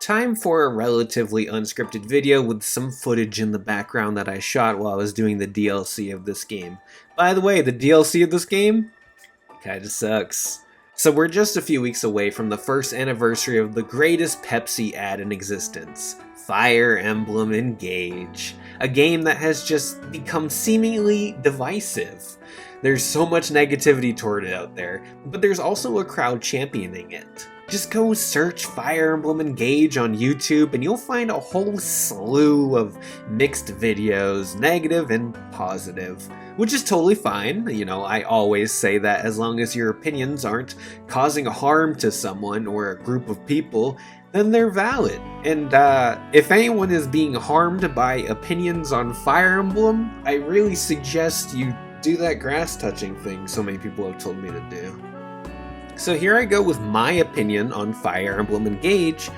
Time for a relatively unscripted video with some footage in the background that I shot while I was doing the DLC of this game. By the way, the DLC of this game kinda sucks. So we're just a few weeks away from the first anniversary of the greatest Pepsi ad in existence, Fire Emblem Engage, a game that has just become seemingly divisive. There's so much negativity toward it out there, but there's also a crowd championing it. Just go search Fire Emblem Engage on YouTube and you'll find a whole slew of mixed videos, negative and positive, which is totally fine. You know, I always say that as long as your opinions aren't causing harm to someone or a group of people, then they're valid. And if anyone is being harmed by opinions on Fire Emblem, I really suggest you do that grass touching thing so many people have told me to do. So here I go with my opinion on Fire Emblem Engage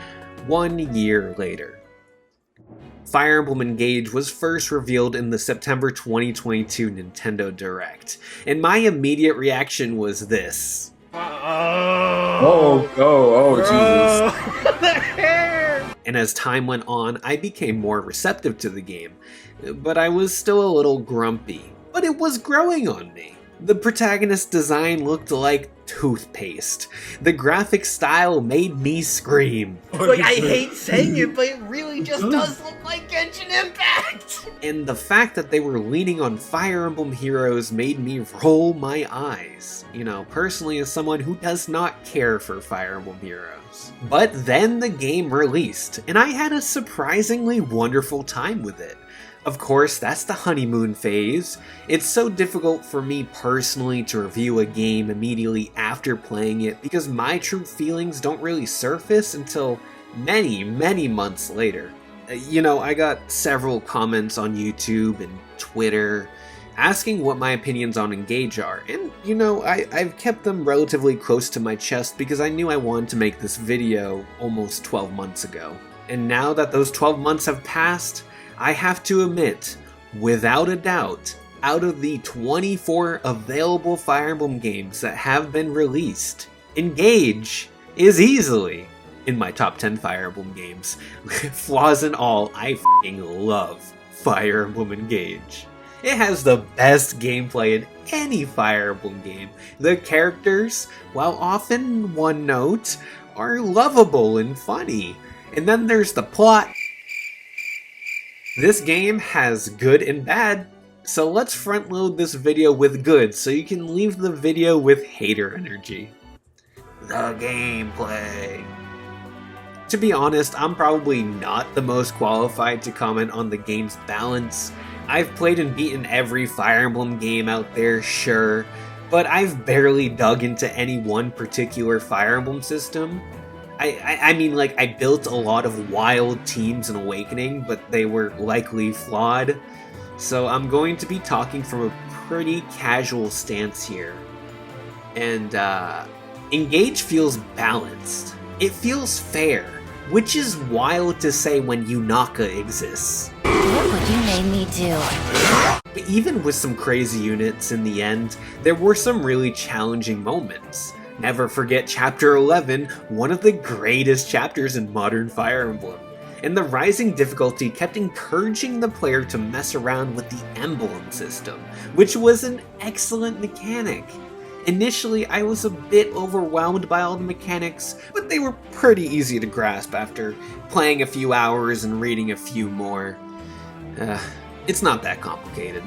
1 year later. Fire Emblem Engage was first revealed in the September 2022 Nintendo Direct, and my immediate reaction was this. Oh, Jesus. The hair! And as time went on, I became more receptive to the game, but I was still a little grumpy. But it was growing on me. The protagonist's design looked like toothpaste. The graphic style made me scream. Like, I hate saying it, but it really just does look like Genshin Impact! And the fact that they were leaning on Fire Emblem heroes made me roll my eyes. You know, personally as someone who does not care for Fire Emblem heroes. But then the game released, and I had a surprisingly wonderful time with it. Of course, that's the honeymoon phase. It's so difficult for me personally to review a game immediately after playing it because my true feelings don't really surface until many months later. You know, I got several comments on YouTube and Twitter asking what my opinions on Engage are, and you know, I've kept them relatively close to my chest because I knew I wanted to make this video almost 12 months ago. And now that those 12 months have passed, I have to admit, without a doubt, out of the 24 available Fire Emblem games that have been released, Engage is easily in my top 10 Fire Emblem games. Flaws and all, I f***ing love Fire Emblem Engage. It has the best gameplay in any Fire Emblem game. The characters, while often one note, are lovable and funny. And then there's the plot. This game has good and bad, so let's front load this video with good so you can leave the video with hater energy. The gameplay. To be honest, I'm probably not the most qualified to comment on the game's balance. I've played and beaten every Fire Emblem game out there, sure, but I've barely dug into any one particular Fire Emblem system. I mean, like, I built a lot of wild teams in Awakening, but they were likely flawed. So I'm going to be talking from a pretty casual stance here. And, Engage feels balanced. It feels fair, which is wild to say when Yunaka exists. Look what you made me do. But even with some crazy units in the end, there were some really challenging moments. Never forget Chapter 11, one of the greatest chapters in modern Fire Emblem. And the rising difficulty kept encouraging the player to mess around with the Emblem system, which was an excellent mechanic. Initially, I was a bit overwhelmed by all the mechanics, but they were pretty easy to grasp after playing a few hours and reading a few more. It's not that complicated.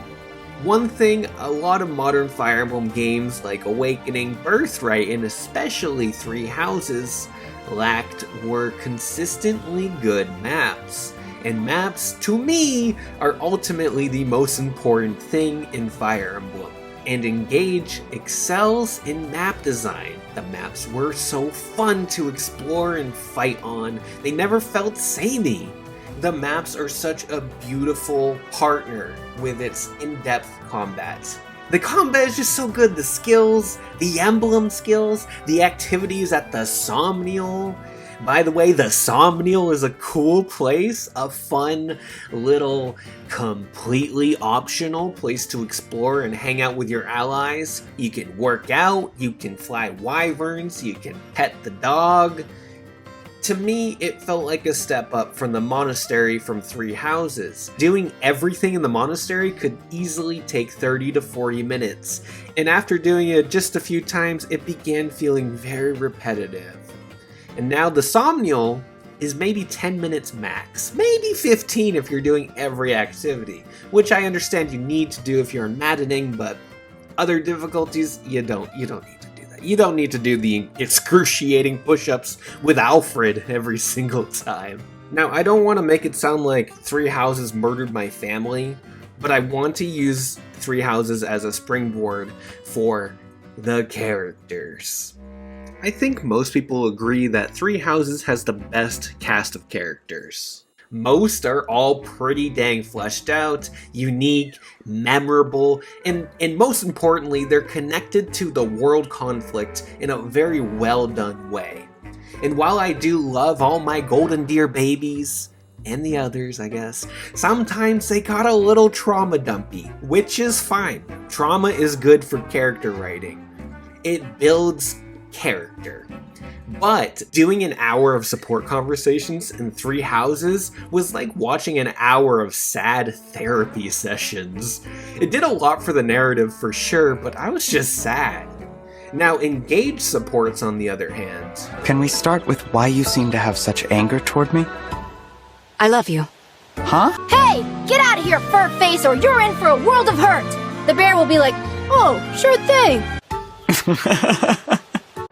One thing a lot of modern Fire Emblem games like Awakening, Birthright, and especially Three Houses lacked were consistently good maps. And maps, to me, are ultimately the most important thing in Fire Emblem. And Engage excels in map design. The maps were so fun to explore and fight on. They never felt samey. The maps are such a beautiful partner with its in-depth combat. The combat is just so good. The skills, the emblem skills, the activities at the Somnial. By the way, the Somnial is a cool place, a fun little completely optional place to explore and hang out with your allies. You can work out, you can fly wyverns, you can pet the dog. To me, it felt like a step up from the monastery from Three Houses. Doing everything in the monastery could easily take 30 to 40 minutes, and after doing it just a few times, it began feeling very repetitive. And now the Somnial is maybe 10 minutes max, maybe 15 if you're doing every activity, which I understand you need to do if you're on maddening, but other difficulties, you don't need to do that. You don't need to do the excruciating push-ups with Alfred every single time. Now, I don't want to make it sound like Three Houses murdered my family, but I want to use Three Houses as a springboard for the characters. I think most people agree that Three Houses has the best cast of characters. Most are all pretty dang fleshed out, unique, memorable, and most importantly, they're connected to the world conflict in a very well done way. And while I do love all my golden deer babies, and the others, I guess, sometimes they got a little trauma dumpy, which is fine. Trauma is good for character writing. It builds character. But doing an hour of support conversations in Three Houses was like watching an hour of sad therapy sessions. It did a lot for the narrative for sure, but I was just sad. Now, engaged supports, on the other hand. Can we start with why you seem to have such anger toward me? I love you. Huh? Hey, get out of here, fur face, or you're in for a world of hurt! The bear will be like, oh, sure thing.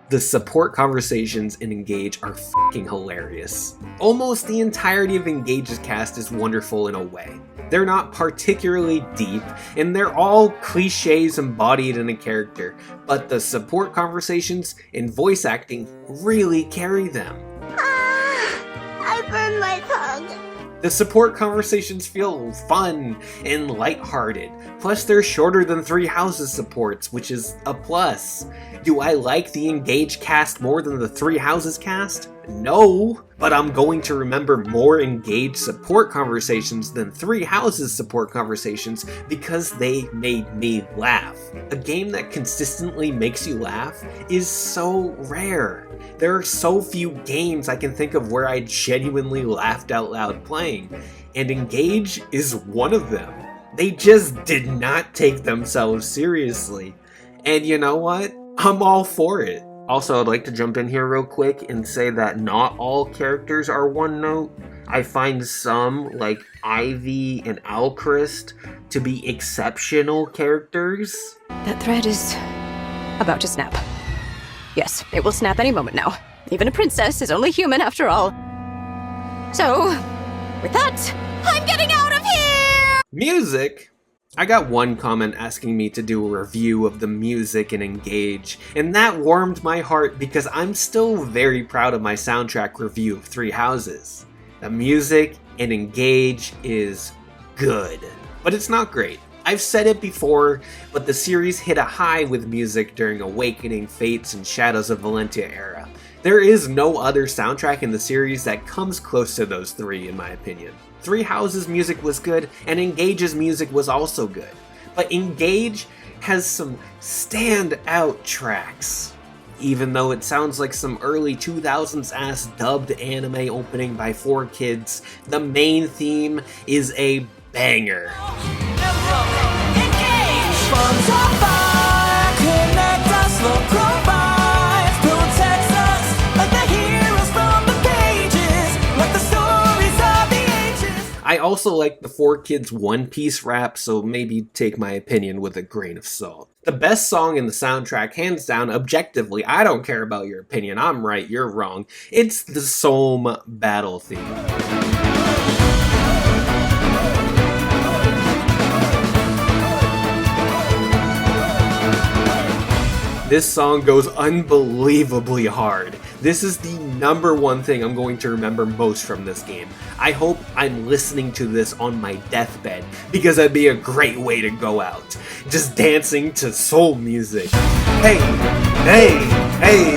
The support conversations in Engage are fucking hilarious. Almost the entirety of Engage's cast is wonderful in a way. They're not particularly deep, and they're all cliches embodied in a character, but the support conversations and voice acting really carry them. I burned my tongue. The support conversations feel fun and lighthearted, plus they're shorter than Three Houses supports, which is a plus. Do I like the Engage cast more than the Three Houses cast? No, but I'm going to remember more Engage support conversations than Three Houses support conversations because they made me laugh. A game that consistently makes you laugh is so rare. There are so few games I can think of where I genuinely laughed out loud playing, and Engage is one of them. They just did not take themselves seriously. And you know what? I'm all for it. Also, I'd like to jump in here real quick and say that not all characters are one note. I find some, like Ivy and Alchrist, to be exceptional characters. That thread is about to snap. Yes, it will snap any moment now. Even a princess is only human after all. So, with that, I'm getting out of here! Music? I got one comment asking me to do a review of the music in Engage, and that warmed my heart because I'm still very proud of my soundtrack review of Three Houses. The music in Engage is good, but it's not great. I've said it before, but the series hit a high with music during Awakening, Fates, and Shadows of Valentia era. There is no other soundtrack in the series that comes close to those three, in my opinion. Three Houses' music was good, and Engage's music was also good. But Engage has some standout tracks. Even though it sounds like some early 2000s ass dubbed anime opening by 4Kids, the main theme is a banger. I also like the 4Kids One Piece rap, so maybe take my opinion with a grain of salt. The best song in the soundtrack, hands down, objectively, I don't care about your opinion, I'm right, you're wrong, it's the Somme battle theme. This song goes unbelievably hard. This is the number one thing I'm going to remember most from this game. I hope I'm listening to this on my deathbed, because that'd be a great way to go out. Just dancing to soul music. Hey, hey, hey!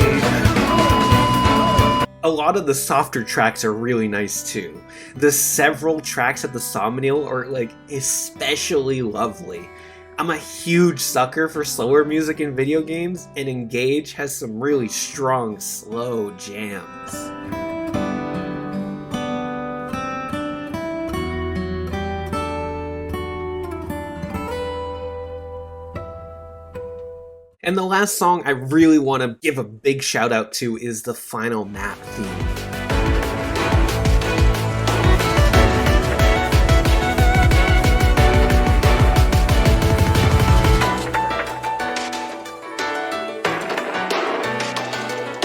A lot of the softer tracks are really nice too. The several tracks at the Somnial are like especially lovely. I'm a huge sucker for slower music in video games, and Engage has some really strong, slow jams. And the last song I really want to give a big shout out to is the final map theme.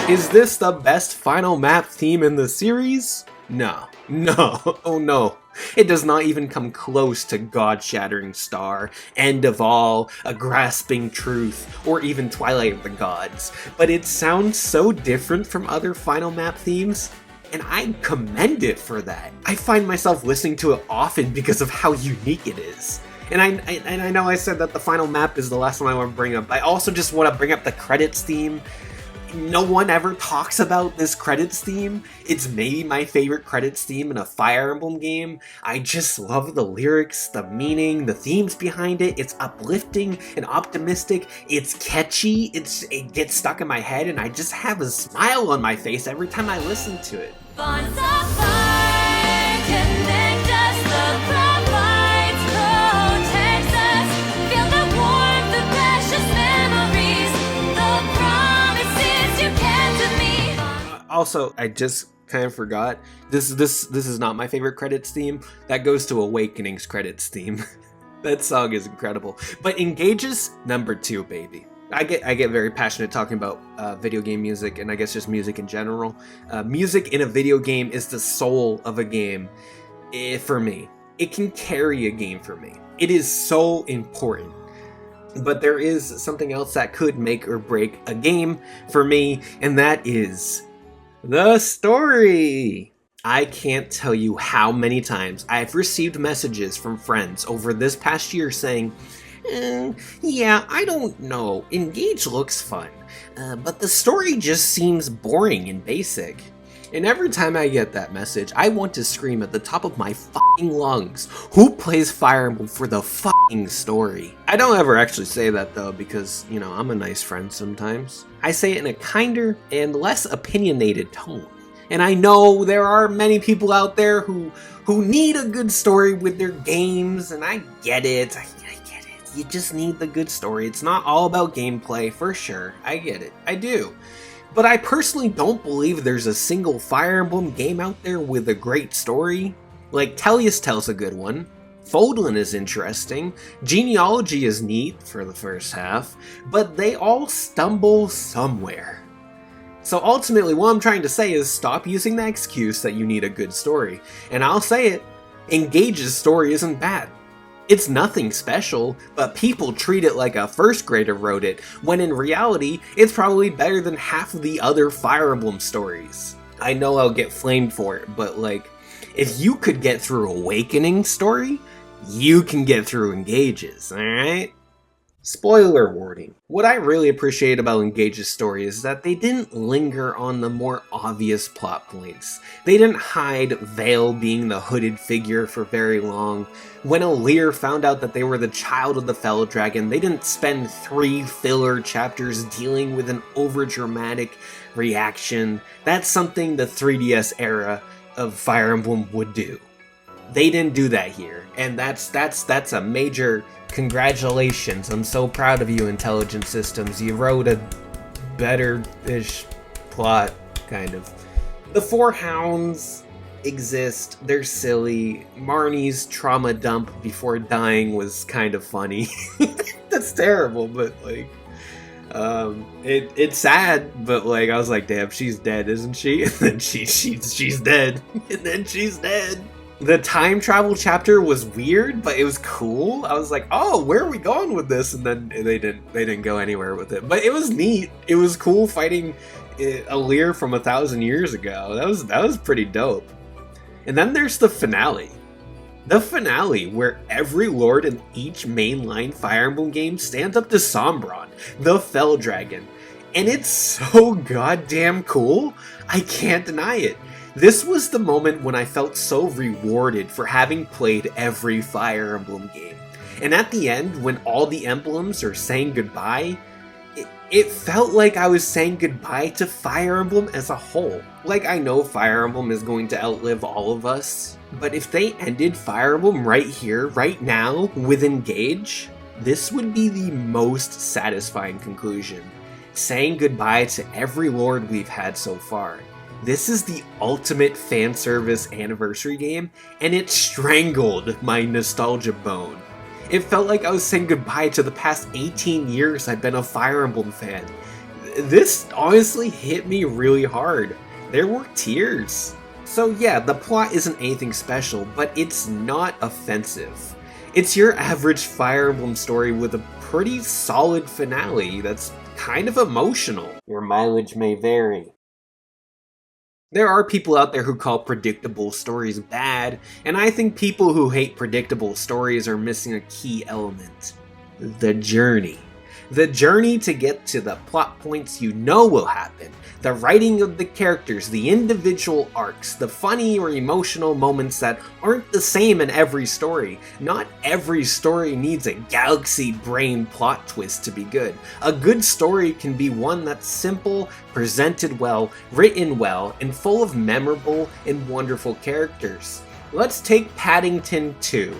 Is this the best final map theme in the series? No. Oh no. It does not even come close to God-Shattering Star, End of All, A Grasping Truth, or even Twilight of the Gods. But it sounds so different from other final map themes, and I commend it for that. I find myself listening to it often because of how unique it is. And I know I said that the final map is the last one I want to bring up. I also just want to bring up the credits theme. No one ever talks about this credits theme. It's maybe my favorite credits theme in a Fire Emblem game. I just love the lyrics, the meaning, the themes behind it. It's uplifting and optimistic. It's catchy. It gets stuck in my head, and I just have a smile on my face every time I listen to it. Bonds of fire connect us, the provides, protects us. Feel the warmth, the precious memories, the promises you kept to me. Also, I just kind of forgot. This is not my favorite credits theme. That goes to Awakening's credits theme. That song is incredible. But Engage's number 2, baby. I get very passionate talking about video game music, and I guess just music in general. Music in a video game is the soul of a game for me. It can carry a game for me. It is so important. But there is something else that could make or break a game for me, and that is the story. I can't tell you how many times I've received messages from friends over this past year saying, yeah, I don't know. Engage looks fun, but the story just seems boring and basic. And every time I get that message, I want to scream at the top of my fucking lungs, who plays Fire Emblem for the fucking story? I don't ever actually say that though, because, you know, I'm a nice friend sometimes. I say it in a kinder and less opinionated tone. And I know there are many people out there who need a good story with their games, and I get it. I get it. You just need the good story. It's not all about gameplay, for sure. I get it. I do. But I personally don't believe there's a single Fire Emblem game out there with a great story. Like, Tellius tells a good one. Fodlan is interesting. Genealogy is neat for the first half. But they all stumble somewhere. So ultimately, what I'm trying to say is stop using the excuse that you need a good story. And I'll say it, Engage's story isn't bad. It's nothing special, but people treat it like a first grader wrote it, when in reality, it's probably better than half of the other Fire Emblem stories. I know I'll get flamed for it, but like, if you could get through Awakening's story, you can get through Engage's, alright? Spoiler warning. What I really appreciate about Engage's story is that they didn't linger on the more obvious plot points. They didn't hide Vale being the hooded figure for very long. When Alear found out that they were the child of the Fell Dragon, they didn't spend 3 filler chapters dealing with an overdramatic reaction. That's something the 3DS era of Fire Emblem would do. They didn't do that here, and that's a major congratulations. I'm so proud of you, Intelligent Systems. You wrote a better-ish plot, kind of. The 4 hounds exist. They're silly. Marnie's trauma dump before dying was kind of funny. That's terrible, but like, it's sad. But like, I was like, damn, she's dead, isn't she? And then she's dead. And then she's dead. The time travel chapter was weird, but it was cool. I was like, oh, where are we going with this? And then they didn't go anywhere with it. But it was neat. It was cool fighting Alear from 1,000 years ago. That was pretty dope. And then there's the finale. The finale, where every lord in each mainline Fire Emblem game stands up to Sombron, the Fell Dragon. And it's so goddamn cool, I can't deny it. This was the moment when I felt so rewarded for having played every Fire Emblem game. And at the end, when all the emblems are saying goodbye, it felt like I was saying goodbye to Fire Emblem as a whole. Like, I know Fire Emblem is going to outlive all of us, but if they ended Fire Emblem right here, right now, with Engage, this would be the most satisfying conclusion, saying goodbye to every lord we've had so far. This is the ultimate fan service anniversary game, and it strangled my nostalgia bone. It felt like I was saying goodbye to the past 18 years I've been a Fire Emblem fan. This honestly hit me really hard. There were tears. So yeah, the plot isn't anything special, but it's not offensive. It's your average Fire Emblem story with a pretty solid finale that's kind of emotional. Your mileage may vary. There are people out there who call predictable stories bad, and I think people who hate predictable stories are missing a key element. The journey. The journey to get to the plot points you know will happen, the writing of the characters, the individual arcs, the funny or emotional moments that aren't the same in every story. Not every story needs a galaxy brain plot twist to be good. A good story can be one that's simple, presented well, written well, and full of memorable and wonderful characters. Let's take Paddington 2.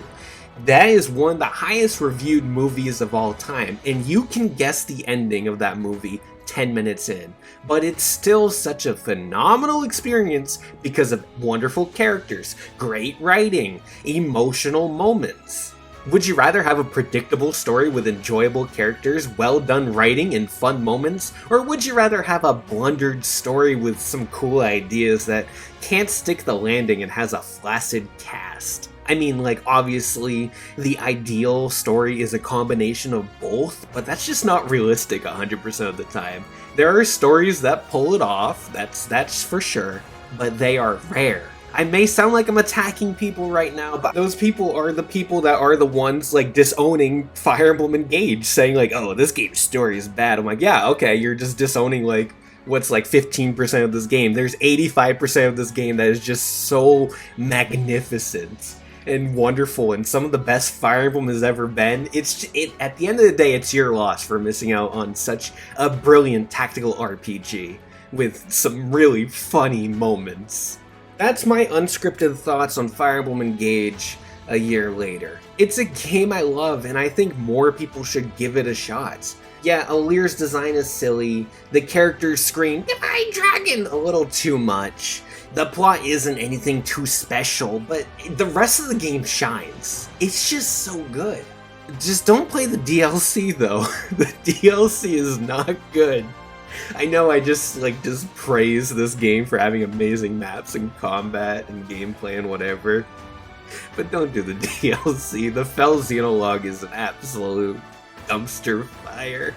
That is one of the highest reviewed movies of all time, and you can guess the ending of that movie 10 minutes in. But it's still such a phenomenal experience because of wonderful characters, great writing, emotional moments. Would you rather have a predictable story with enjoyable characters, well done writing, and fun moments? Or would you rather have a blundered story with some cool ideas that can't stick the landing and has a flaccid cast? I mean, like, obviously, the ideal story is a combination of both, but that's just not realistic 100% of the time. There are stories that pull it off, that's for sure, but they are rare. I may sound like I'm attacking people right now, but those people are the people that are the ones, like, disowning Fire Emblem Engage, saying, like, oh, this game's story is bad. I'm like, yeah, okay, you're just disowning, like, what's like 15% of this game. There's 85% of this game that is just so magnificent and wonderful, and some of the best Fire Emblem has ever been. At the end of the day, it's your loss for missing out on such a brilliant tactical RPG with some really funny moments. That's my unscripted thoughts on Fire Emblem Engage a year later. It's a game I love, and I think more people should give it a shot. Yeah, Alir's design is silly, the characters scream, "Divine Dragon!" a little too much. The plot isn't anything too special, but the rest of the game shines. It's just so good. Just don't play the DLC though. The DLC is not good. I know I just praise this game for having amazing maps and combat and gameplay and whatever. But don't do the DLC. The Fell Xenologue is an absolute dumpster fire.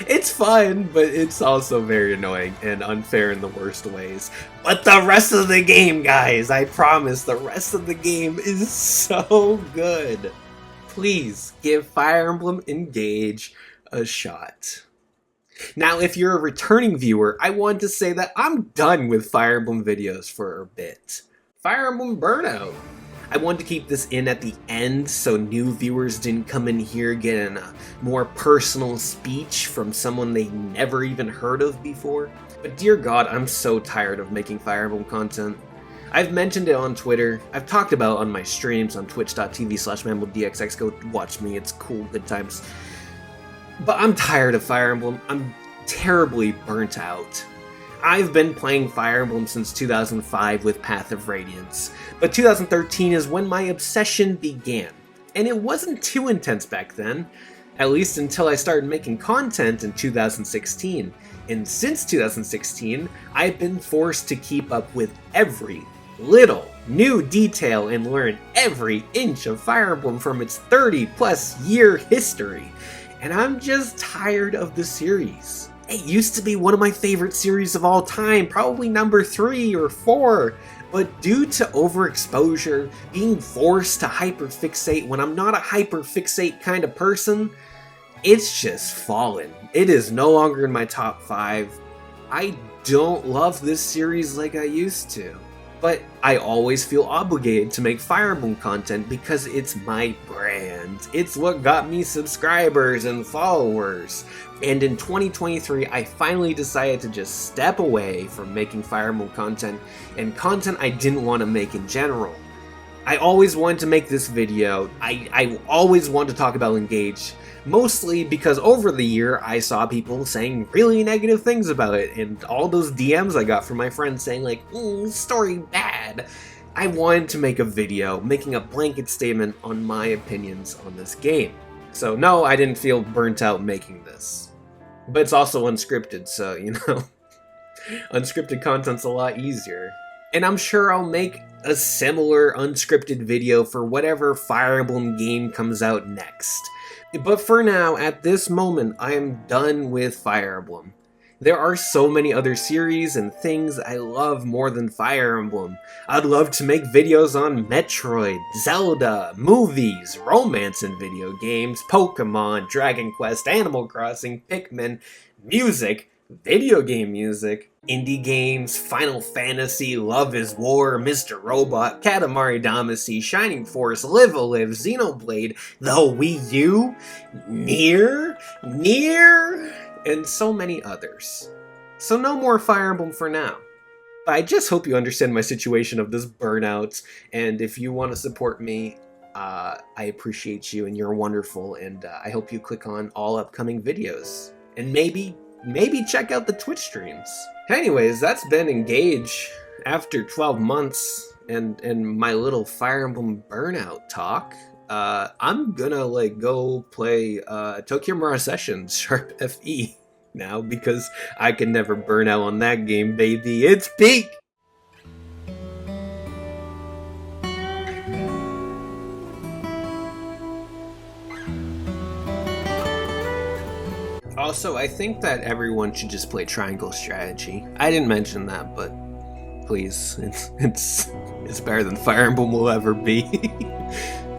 It's fun, but it's also very annoying and unfair in the worst ways. But the rest of the game, guys, I promise, the rest of the game is so good. Please give Fire Emblem Engage a shot. Now, if you're a returning viewer, I want to say that I'm done with Fire Emblem videos for a bit. Fire Emblem Burnout. I wanted to keep this in at the end so new viewers didn't come in here getting a more personal speech from someone they never even heard of before. But dear God, I'm so tired of making Fire Emblem content. I've mentioned it on Twitter, I've talked about it on my streams on twitch.tv/MamodxX, go watch me, it's cool, good times. But I'm tired of Fire Emblem, I'm terribly burnt out. I've been playing Fire Emblem since 2005 with Path of Radiance, but 2013 is when my obsession began. And it wasn't too intense back then, at least until I started making content in 2016. And since 2016, I've been forced to keep up with every little new detail and learn every inch of Fire Emblem from its 30+ year history. And I'm just tired of the series. It used to be one of my favorite series of all time, probably number 3 or 4, but due to overexposure, being forced to hyperfixate when I'm not a hyperfixate kind of person, it's just fallen. It is no longer in my top 5. I don't love this series like I used to. But I always feel obligated to make Fire Emblem content because it's my brand. It's what got me subscribers and followers. And in 2023, I finally decided to just step away from making Fire Emblem content and content I didn't want to make in general. I always wanted to make this video. I always wanted to talk about Engage, mostly because over the year I saw people saying really negative things about it, and all those DMs I got from my friends saying like, story bad. I wanted to make a video making a blanket statement on my opinions on this game. So no, I didn't feel burnt out making this. But it's also unscripted, so, you know, unscripted content's a lot easier. And I'm sure I'll make a similar unscripted video for whatever Fire Emblem game comes out next. But for now, at this moment, I am done with Fire Emblem. There are so many other series and things I love more than Fire Emblem. I'd love to make videos on Metroid, Zelda, movies, romance in video games, Pokemon, Dragon Quest, Animal Crossing, Pikmin, music, video game music, indie games, Final Fantasy, Love is War, Mr. Robot, Katamari Damacy, Shining Force, Live a Live, Xenoblade, the Wii U, Nier, and so many others. So no more Fire Emblem for now. I just hope you understand my situation of this burnout, and if you want to support me, I appreciate you and you're wonderful, and I hope you click on all upcoming videos. And maybe check out the Twitch streams. Anyways, that's been Engage after 12 months and my little Fire Emblem burnout talk. I'm gonna go play Tokyo Mirage Sessions Sharp FE now because I can never burn out on that game, baby. It's peak! Also, I think that everyone should just play Triangle Strategy. I didn't mention that, but please, it's better than Fire Emblem will ever be.